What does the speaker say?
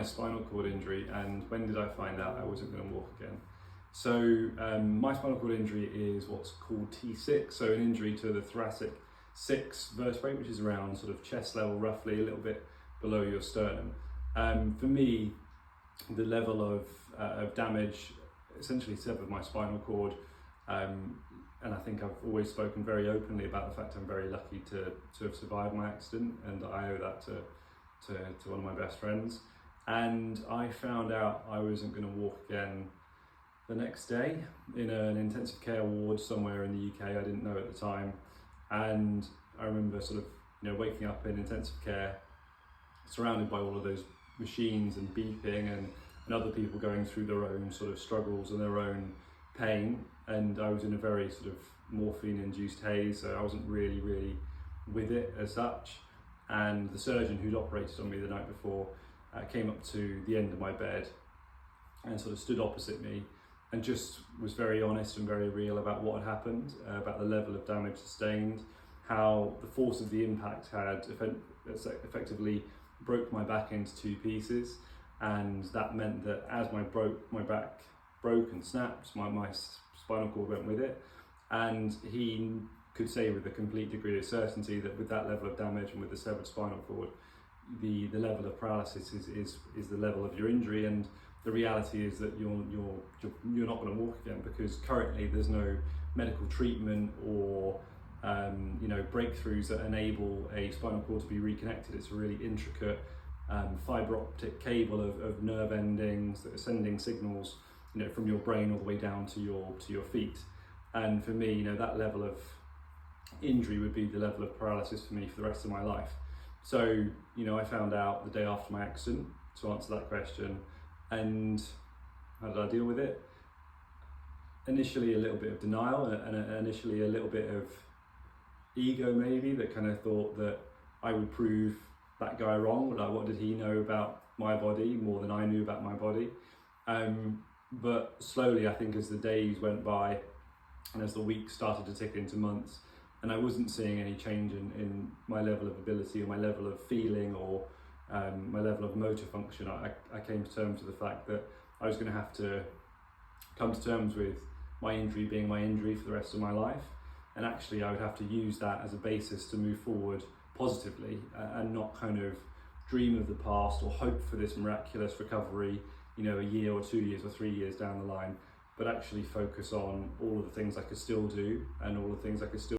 spinal cord injury, and when did I find out I wasn't going to walk again? So my spinal cord injury is what's called T6, so an injury to the thoracic 6 vertebrae, which is around sort of chest level, roughly a little bit below your sternum. For me, the level of damage essentially severed my spinal cord, and I think I've always spoken very openly about the fact I'm very lucky to have survived my accident, and I owe that to one of my best friends. And I found out I wasn't going to walk again the next day in an intensive care ward somewhere in the UK. I didn't know at the time, and I remember sort of waking up in intensive care, surrounded by all of those machines and beeping and other people going through their own sort of struggles and their own pain, and I was in a very sort of morphine-induced haze, so I wasn't really with it as such. And the surgeon who'd operated on me the night before came up to the end of my bed and sort of stood opposite me and just was very honest and very real about what had happened, about the level of damage sustained, how the force of the impact had effectively broke my back into 2 pieces, and that meant that as my back broke and snapped, my spinal cord went with it. And he could say with a complete degree of certainty that with that level of damage and with the severed spinal cord, the level of paralysis is the level of your injury, and the reality is that you're not going to walk again, because currently there's no medical treatment or breakthroughs that enable a spinal cord to be reconnected. It's a really intricate fibre optic cable of nerve endings that are sending signals from your brain all the way down to your feet. And for me, that level of injury would be the level of paralysis for me for the rest of my life. So I found out the day after my accident, to answer that question. And how did I deal with it? Initially a little bit of denial, and initially a little bit of ego maybe, that kind of thought that I would prove that guy wrong. Like, what did he know about my body more than I knew about my body? But slowly, I think as the days went by and as the weeks started to tick into months, and I wasn't seeing any change in my level of ability or my level of feeling or my level of motor function, I came to terms with the fact that I was going to have to come to terms with my injury being my injury for the rest of my life. And actually I would have to use that as a basis to move forward positively, and not kind of dream of the past or hope for this miraculous recovery, a year or 2 years or 3 years down the line, but actually focus on all of the things I could still do and all the things I could still